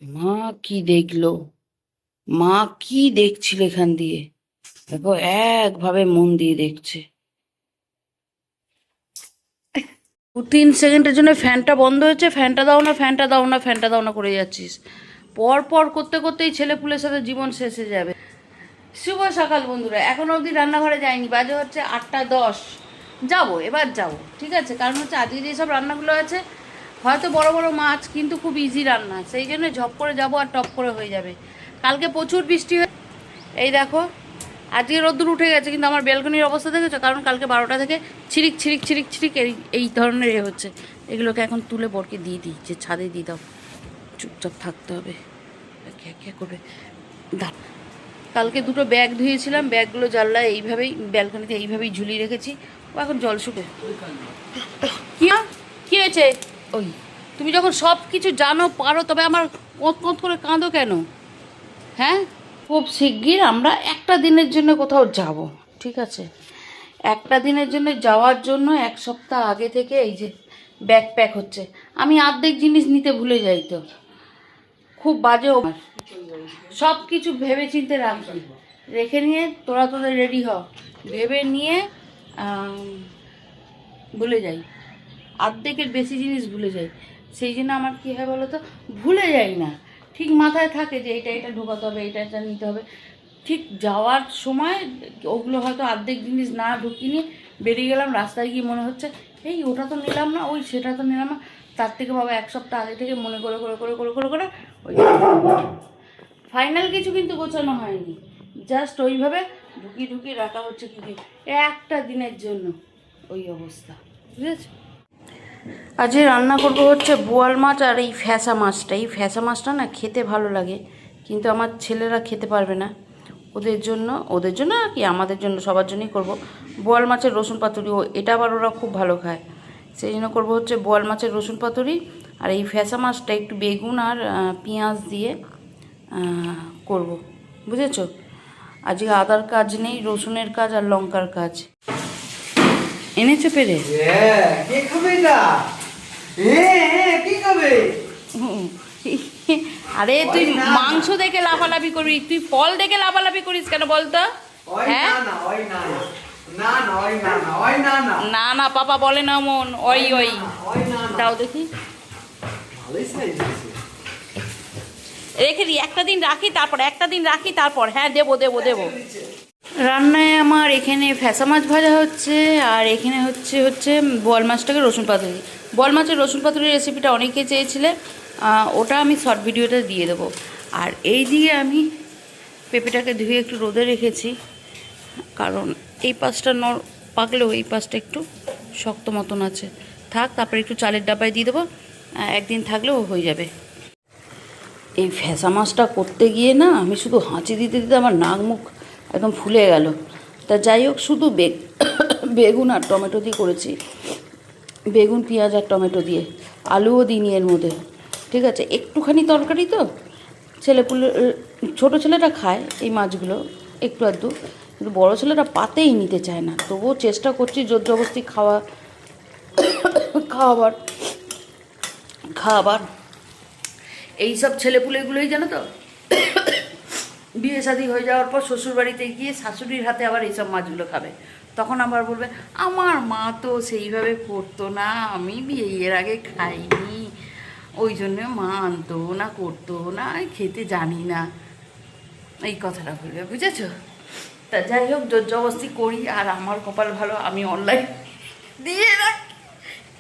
মা কি দেখলো? মা কি দেখছিল এখান দিয়ে? দেখো, একভাবে মন দিয়ে দেখছে। 2-3 সেকেন্ডের জন্য ফ্যানটা বন্ধ হয়েছে। ফ্যানটা দাও না, ফ্যানটা দাও না, ফ্যানটা দাও না করে যাচ্ছিস। পর পর করতে করতেই ছেলেপুলের সাথে জীবন শেষে যাবে। শুভ সকাল বন্ধুরা, এখনো অবধি রান্নাঘরে যাইনি, বাজে হচ্ছে 8টা 10। যাবো, এবার যাবো, ঠিক আছে। কারণ হচ্ছে আজকে যেসব রান্নাগুলো আছে, হয়তো বড় বড় মাছ, কিন্তু খুব ইজি রান্না, সেই জন্য ঝপ করে যাবো আর টপ করে হয়ে যাবে। কালকে প্রচুর বৃষ্টি হয়ে, এই দেখো আজকে রোদ্দুর উঠে গেছে, কিন্তু আমার ব্যালকনির অবস্থা দেখেছো? কারণ কালকে 12টা থেকে ছিরিক ছিরিক ছিরিক ছিরিক এই ধরনের হচ্ছে। এগুলোকে এখন তুলে বরকে দিয়ে দিই, যে ছাদে দিয়ে দাও, চুপচাপ থাকতে হবে, কে করবে। কালকে দুটো ব্যাগ ধুয়েছিলাম, ব্যাগগুলো জানলায় এইভাবেই ব্যালকনিতে এইভাবেই ঝুলিয়ে রেখেছি। ও এখন জল শুকে। কি কি হয়েছে? ওই, তুমি যখন সব কিছু জানো, পারো, তবে আমার কোঁত কোঁত করে কাঁদো কেন? হ্যাঁ, খুব শিগগির আমরা একটা দিনের জন্য কোথাও যাব, ঠিক আছে? একটা দিনের জন্য যাওয়ার জন্য 1 সপ্তাহ আগে থেকে এই যে ব্যাগ প্যাক হচ্ছে। আমি অর্ধেক জিনিস নিতে ভুলে যাই, তো খুব বাজে আমার। সব কিছু ভেবে চিন্তে রাখি, রেখে নিয়ে তোরা তোদের রেডি হ, ভেবে নিয়ে ভুলে যাই। অর্ধেকের বেশি জিনিস ভুলে যাই। সেই জন্য আমার কী হয় বলো তো, ভুলে যাই না, ঠিক মাথায় থাকে যে এটা এটা ঢোকাতে হবে, এটা এটা নিতে হবে। ঠিক যাওয়ার সময় ওগুলো হয়তো অর্ধেক জিনিস না ঢুকিয়ে নিয়ে বেরিয়ে গেলাম, রাস্তায় গিয়ে মনে হচ্ছে এই ওটা তো নিলাম না, ওই সেটা তো নিলাম না। তার থেকে বাবা 1 সপ্তাহ আগে থেকে মনে করে করে করে করে করে করে ওই ফাইনাল কিছু কিন্তু গোছানো হয়নি, জাস্ট ওইভাবে ঢুকিয়ে ঢুকিয়ে রাখা হচ্ছে কি একটা দিনের জন্য। ওই অবস্থা, বুঝেছ? আজকে রান্না করব হচ্ছে বোয়াল মাছ আর এই ফ্যাসা মাছটা। এই ফ্যাসা মাছটা না খেতে ভালো লাগে, কিন্তু আমার ছেলেরা খেতে পারবে না। ওদের জন্য আর কি, আমাদের জন্য, সবার জন্যই করব বোয়াল মাছের রসুন পাতুরি। এটা আবার ওরা খুব ভালো খায়, সেই জন্য করবো হচ্ছে বোয়াল মাছের রসুন পাতুরি। আর এই ফ্যাসা মাছটা একটু বেগুন আর পেঁয়াজ দিয়ে করব, বুঝেছো? আজকে আদার কাজ নেই, রসুনের কাজ আর লঙ্কার কাজ। এনেছো পেরে? আরে তুই মাংস দেখে লাফালাফি করবি, তুই ফল দেখে লাফালাফি করিস কেন বলতো? হ্যাঁ, না না, পাপা বলে না মন, ওই ওই দাও দেখি, রেখে দিই একটা দিন রাখি, তারপর হ্যাঁ দেবো দেবো দেবো। রান্নায় আমার এখানে ফ্যাসা মাছ ভাজা হচ্ছে, আর এখানে হচ্ছে হচ্ছে বোয়াল মাছটাকে রসুন পাতুরি। বোয়াল মাছের রসুন পাতুরির রেসিপিটা অনেকে চেয়েছিলে, ওটা আমি শর্ট ভিডিওটা দিয়ে দেবো। আর এই দিকে আমি পেঁপেটাকে ধুয়ে একটু রোদে রেখেছি, কারণ এই পাশটা পাকলেও এই পাশটা একটু শক্ত মতন আছে, থাক, তারপরে একটু চালের ডাব্বায় দিয়ে দেবো, একদিন থাকলেও হয়ে যাবে। এই ফ্যাসা মাছটা করতে গিয়ে না আমি শুধু হাঁচি দিতে দিতে আমার নাক মুখ একদম ফুলে গেল। তা যাই হোক, শুধু বেগুন আর টমেটো দিয়ে করেছি, বেগুন পেঁয়াজ আর টমেটো দিয়ে, আলুও দিইনি এর মধ্যে, ঠিক আছে? একটুখানি তরকারি তো, ছেলেপুলে ছোটো ছেলেটা খায় এই মাছগুলো একটু আধটু, কিন্তু বড়ো ছেলেটা পাতেই নিতে চায় না। তবুও চেষ্টা করছি জোর জবরদস্তি খাওয়াবার। এইসব ছেলেপুলেগুলোই জানো তো, বিয়ে শাদী হয়ে যাওয়ার পর শ্বশুরবাড়িতে গিয়ে শাশুড়ির হাতে আবার এইসব মাছগুলো খাবে, তখন আবার বলবে আমার মা তো সেইভাবে করতো না, আমি বিয়ের আগে খাইনি, ওই জন্য মা আনতো না, করতো না, খেতে জানি না, এই কথাটা বলবে, বুঝেছো? তা যাই হোক, জোর জবরদস্তি করি, আর আমার কপাল ভালো, আমি অনলাইন দিয়ে রাখি।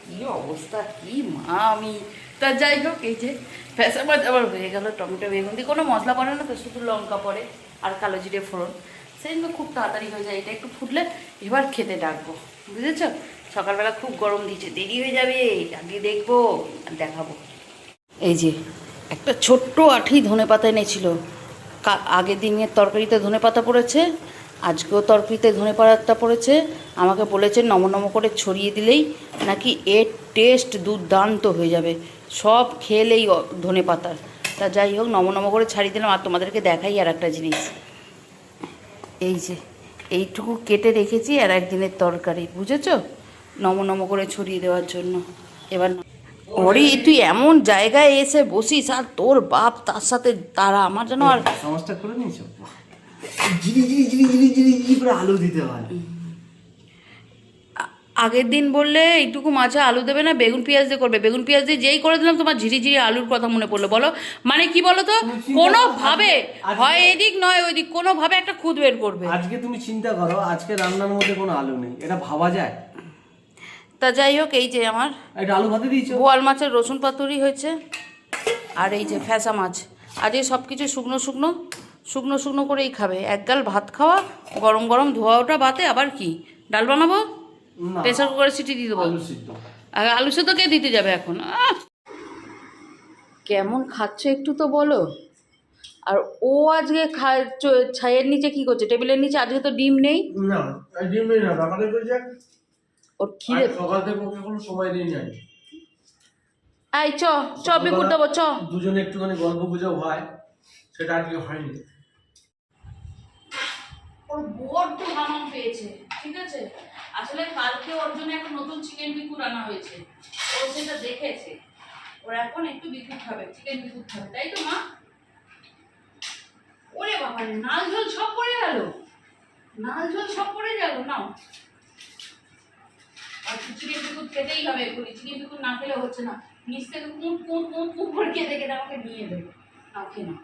কী অবস্থা, কি মা আমি! তা যাই হোক, এই যে ফ্যাসা মাছ আবার হয়ে গেল, টমেটো বেগুন দিয়ে, কোনো মশলা পড়ে না তো, শুধু লঙ্কা পড়ে আর কালো জিরে ফোড়ন, সেই জন্য খুব তাড়াতাড়ি হয়ে যায়। এটা একটু ফুটলে এবার খেতে ডাকবো, বুঝেছ? সকালবেলা খুব গরম দিয়েছে, দেরি হয়ে যাবে, আগে দেখবো আর দেখাবো। এই যে একটা ছোট্ট আঁটি ধনেপাতা এনেছিল, আগের দিনের তরকারিতে ধনেপাতা পড়েছে, আজকেও তরকারিতে ধনেপাতা পড়েছে। আমাকে বলেছে নম নম করে ছড়িয়ে দিলেই নাকি এর টেস্ট দুর্দান্ত হয়ে যাবে, সব খেলেই ধনেপাতার। তা যাই হোক, নম নম করে ছাড়িয়ে দিলাম। আর তোমাদেরকে দেখাই আর একটা জিনিস, এই যে এইটুকু কেটে রেখেছি আর একদিনের তরকারি, বুঝেছো? নম নম করে ছড়িয়ে দেওয়ার জন্য। এবার অরে তুই এমন জায়গায় এসে বসিস আর তোর বাপ তার সাথে তারা আমার যেন আর সমস্যা করে নিয়েছো জিরি জিরি জিরি জিরি জিরি জিরি করে আলু দিতে হয়। আগের দিন বললে এইটুকু মাছে আলু দেবে না, বেগুন পেঁয়াজ দিয়ে করবে। বেগুন পেঁয়াজ দিয়ে যেই করে দিলাম তোমার ঝিরি ঝিরি আলুর কথা মনে পড়লো। বলো মানে কি বলো তো, কোনোভাবে হয় এদিক নয় ওইদিক, কোনোভাবে একটা খুদ বের করবে। আজকে তুমি চিন্তা করো, আজকে রান্নার মধ্যে কোনো আলু নেই, এটা ভাবা যায়? তা যাই হোক, এই যে আমার এটা আলু ভাতে দিয়েছো, বোয়াল মাছের রসুন পাতুরি হয়েছে, আর এই যে ফ্যাসা মাছ। আজকে সব কিছু শুকনো শুকনো শুকনো শুকনো করেই খাবে। এক গাল ভাত খাওয়া, গরম গরম ধোয়া ওটা ভাতে, আবার কি ডাল বানাবো, না প্রেসার কুকারে সিটি দিয়ে দেবো। আলু সিদ্ধ। আর আলু সেদ্ধ কে দিতে যাবে এখন? কেমন খাচ্ছে একটু তো বলো। আর ও আজকে ছাইয়ের নিচে কি করছে, টেবিলের নিচে? আজকে তো ডিম নেই। না ডিম নেই, না সকালে করেছে, ওর খিদে সকাল থেকে ওকে কোনো সময় দিই নাই। আই চ চ বিকুট দেবো, চ। দুজনে একটুখানি গল্প গুজব হয়, সেটা আজকে হয়নি। ওর বড্ড হামাম পেয়েছে, ঠিক আছে? আসলে কালকে ওর জন্য একটা নতুন চিকেন বিকুট আনা হয়েছে, ও সেটা দেখেছে। ওর এখন একটু বিকুট খাবে, চিকেন বিকুট খাবে, তাই তো মা? ওরে বাবা রে, নাল ঝোল সব পড়ে গেল, নাল ঝোল সব পড়ে গেল। নাও, আর চিকেন বিকুট খেতেই হবে এক্ষুনি, চিকেন বিকুট না খেলে হচ্ছে না। নিচ থেকে কুট কুট কুট কুট করে খেতে খেতে আমাকে নিয়ে দেবে। নাও খেয়ে নাও।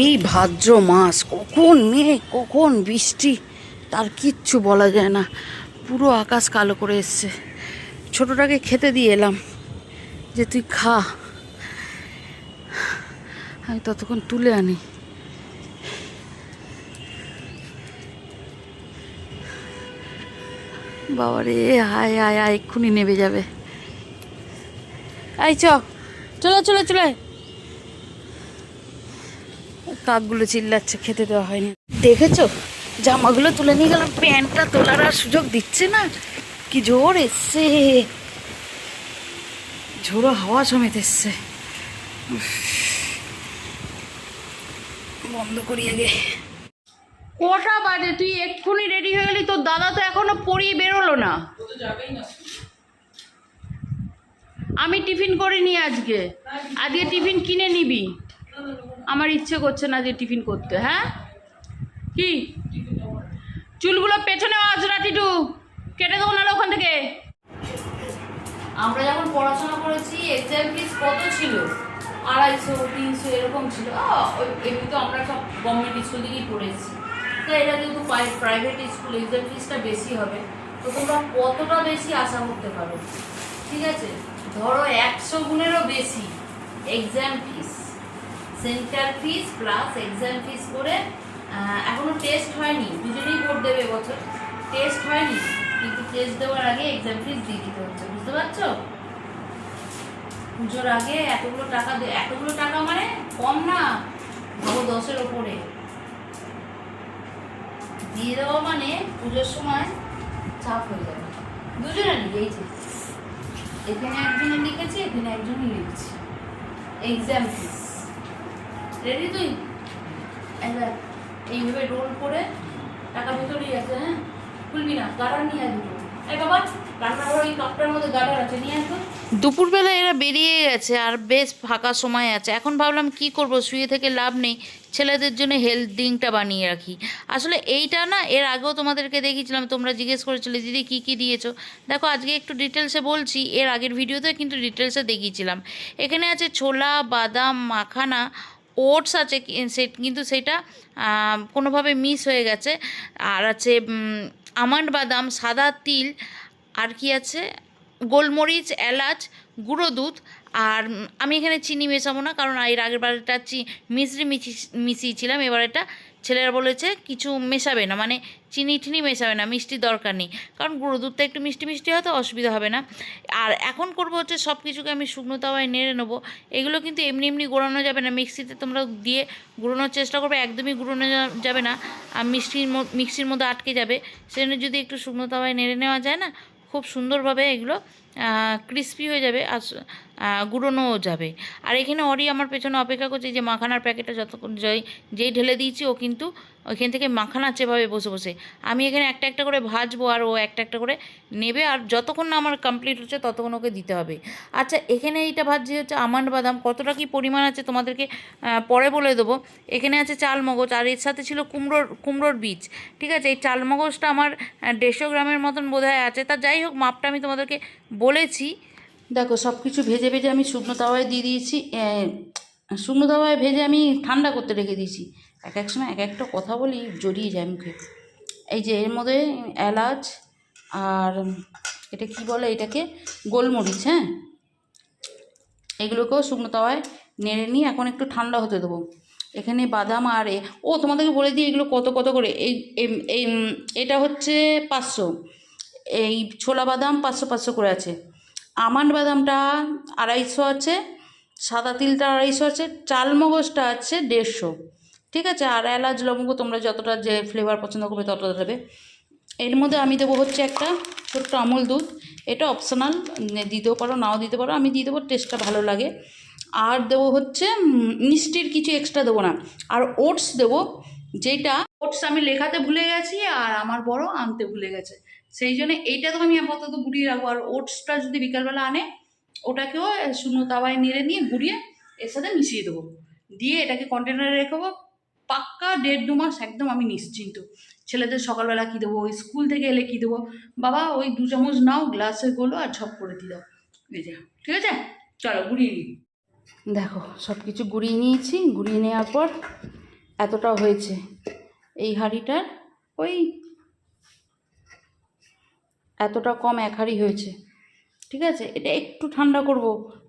এই ভাদ্র মাস, কখন মেঘ কখন বৃষ্টি তার কিচ্ছু বলা যায় না। পুরো আকাশ কালো করে এসছে। ছোটটাকে খেতে দিয়ে এলাম যে তুই খা, আমি ততক্ষণ তুলে আনি। বাবারে, আয় আয় আয়, এক্ষুনি নেবে যাবে। আই চলে চলে চলে। কাকগুলো চিল্লাচ্ছে, খেতে দেওয়া হয়নি। দেখেছো, জামাগুলো তুলে নিয়ে গেলাম, প্যান্টটা তোলার আর সুযোগ দিচ্ছে না। কি জোর এসছে, ঝোড়ো হাওয়া সমেত এসছে। বন্ধ করি আগে। কটা বাজে? তুই এক্ষুনি রেডি হয়ে গেলি, তোর দাদা তো এখনো পড়িয়ে বেরোলো না। আমি টিফিন করিনি আজকে, আজকে টিফিন কিনে নিবি। আমার ইচ্ছে করছে না যে টিফিন করতে। হ্যাঁ কি, চুলগুলো পেছনে আজরাটিটু কেটে দেবো না ওখান থেকে। আমরা যখন পড়াশোনা করেছি এক্সাম ফিস কত ছিল? 250 300 এরকম ছিল। এমনি তো আমরা সব গভর্নমেন্ট স্কুল থেকেই পড়েছি, তো এটা যেহেতু প্রাইভেট স্কুল, এক্সাম ফিসটা বেশি হবে। তো তোমরা কতটা বেশি আশা করতে পারো? ঠিক আছে, ধরো 100 গুণেরও বেশি এক্সাম ফিস, সেন্টার ফিস প্লাস এক্সাম ফিস করে। এখনো টেস্ট হয়নি, দুজনেই ভোট দেবে এবছর, টেস্ট হয়নি, কিন্তু টেস্ট দেওয়ার আগে এক্সাম ফিস দিয়ে দিতে হচ্ছে, বুঝতে পারছো? পুজোর আগে এতগুলো টাকা এতগুলো টাকা মানে কম না, ভাবো 10-এর ওপরে দিয়ে দেওয়া মানে পুজোর সময় চাপ হয়ে যাবে। দুজনে লিখেছি, এখানে একজনে লিখেছি, এখানে একজনই লিখছি এক্সাম ফিস। রেডি তুই? এইভাবে রোল করে টাকা ভেতরেই আছে, হ্যাঁ খুলবি না, গার্ডার নিয়ে আসবি। এই বাবা, রান্নাঘর ওই কাপটার মধ্যে গার্ডার আছে, নিয়ে আসবো। দুপুরবেলা এরা বেরিয়ে গেছে আর বেশ ফাঁকা সময় আছে। এখন ভাবলাম কি করব, শুয়ে থেকে লাভ নেই, ছেলেদের জন্য হেলথ ড্রিঙ্কটা বানিয়ে রাখি। আসলে এইটা না, এর আগেও তোমাদেরকে দেখিয়েছিলাম, তোমরা জিজ্ঞেস করেছিলে দিদি কী কী দিয়েছো। দেখো আজকে একটু ডিটেলসে বলছি, এর আগের ভিডিওতে কিন্তু ডিটেলসে দেখিয়েছিলাম। এখানে আছে ছোলা, বাদাম, মাখানা, ওটস আছে, কিন্তু সেটা কোনোভাবে মিস হয়ে গেছে। আর আছে আমন্ড বাদাম, সাদা তিল, আর কি আছে গোলমরিচ, এলাচ, গুঁড়ো দুধ। আর আমি এখানে চিনি মেশাবো না, কারণ এর আগের বারটা মিশ্রি মিশিয়েছিলাম, এবার এটা ছেলেরা বলেছে কিছু মেশাবে না, মানে চিনি টিনি মেশাবে না, মিষ্টির দরকার নেই, কারণ গুঁড়ো দুধটা একটু মিষ্টি মিষ্টি হয়তো অসুবিধা হবে না। আর এখন করবো হচ্ছে সব কিছুকে আমি শুকনো তাওয়ায় নেড়ে নেবো। এগুলো কিন্তু এমনি এমনি গুঁড়ানো যাবে না, মিক্সিতে তোমরা দিয়ে গুঁড়োনোর চেষ্টা করবে, একদমই গুঁড়োনো যাবে না, আর মিক্সির মধ্যে আটকে যাবে। সেজন্য যদি একটু শুকনো তাওয়ায় নেড়ে নেওয়া যায় না, খুব সুন্দরভাবে এগুলো ক্রিস্পি হয়ে যাবে। আর গুঁড়োনোও যাবে। আর এখানে অরি আমার পেছনে অপেক্ষা করছে, যে মাখানার প্যাকেটটা যতক্ষণ যেই ঢেলে দিয়েছি ও কিন্তু ওইখান থেকে মাখানাচ্ছে ভাবে বসে বসে। আমি এখানে একটা একটা করে ভাজবো আর ও একটা একটা করে নেবে, আর যতক্ষণ না আমার কমপ্লিট হচ্ছে ততক্ষণ ওকে দিতে হবে। আচ্ছা, এখানে এইটা ভাজছি হচ্ছে আমন্ড বাদাম, কতটা কী পরিমাণ আছে তোমাদেরকে পরে বলে দেবো। এখানে আছে চাল মগজ, আর এর সাথে ছিল কুমড়োর বীজ। ঠিক আছে, এই চাল মগজটা আমার 150 গ্রামের মতন বোধহয় আছে। তা যাই হোক, মাপটা আমি তোমাদেরকে বলেছি। দেখো, সব কিছু ভেজে ভেজে আমি শুকনো তাওয়ায় দিয়ে দিয়েছি। শুকনো তাওয়ায় ভেজে আমি ঠান্ডা করতে রেখে দিয়েছি। এক এক সময় এক একটা কথা বলি, জড়িয়ে যায় মুখে। এই যে এর মধ্যে এলাচ আর এটা কি বলে, এটাকে গোলমরিচ, হ্যাঁ, এগুলোকেও শুকনো তাওয়ায় নেড়ে নিয়ে এখন একটু ঠান্ডা হতে দেবো। এখানে বাদাম আর তোমাদেরকে বলে দিই এগুলো কত কত করে। এই এটা হচ্ছে 500, এই ছোলা বাদাম 500 করে আছে, আমন্ড বাদামটা 250 আছে, সাদা তিলটা 250 আছে, চাল মগজটা আছে 150। ঠিক আছে, আর এলাচ লবঙ্গ তোমরা যতটা যে ফ্লেভার পছন্দ করবে ততটা দেবে। এর মধ্যে আমি দেবো হচ্ছে একটা ছোট্ট আমুল দুধ, এটা অপশনাল, দিতেও পারো নাও দিতে পারো, আমি দিয়ে দেবো, টেস্টটা ভালো লাগে। আর দেবো হচ্ছে মিষ্টির কিছু এক্সট্রা দেবো না। আর ওটস দেবো, যেটা ওটস আমি লেখাতে ভুলে গেছি আর আমার বড় আনতে ভুলে গেছে, সেই জন্য এইটা তো আমি আপাতত গুঁড়িয়ে রাখবো। আর ওটসটা যদি বিকালবেলা আনে, ওটাকেও শুকনো তাওয়ায় নেড়ে নিয়ে গুঁড়িয়ে এর সাথে মিশিয়ে দেবো, দিয়ে এটাকে কন্টেনারে রেখেবো পাক্কা 1.5-2 মাস, একদম আমি নিশ্চিন্ত। ছেলেদের সকালবেলা কী দেবো, ওই স্কুল থেকে এলে কী দেবো, বাবা ওই 2 চামচ নাও, গ্লাসে গোলো আর ঝপ করে দিয়ে দাও, এই যে। ঠিক আছে, চলো গুঁড়িয়ে নিই। দেখো, সব কিছু গুঁড়িয়ে নিয়েছি। গুঁড়িয়ে নেওয়ার পর এতটা হয়েছে এই হাঁড়িটার, ওই এতটা কম এক হাঁড়ি হয়েছে। ঠিক আছে, এটা একটু ঠান্ডা করব,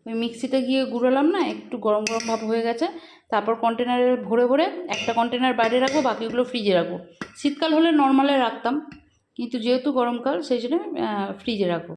ওই মিক্সিতে গিয়ে গুঁড়োলাম না, একটু গরম গরম ভাব হয়ে গেছে। তারপর কন্টেনারে ভরে ভরে একটা কন্টেনার বাইরে রাখবো, বাকিগুলো ফ্রিজে রাখবো। শীতকাল হলে নর্মালে রাখতাম, কিন্তু যেহেতু গরমকাল সেই জন্য ফ্রিজে রাখবো।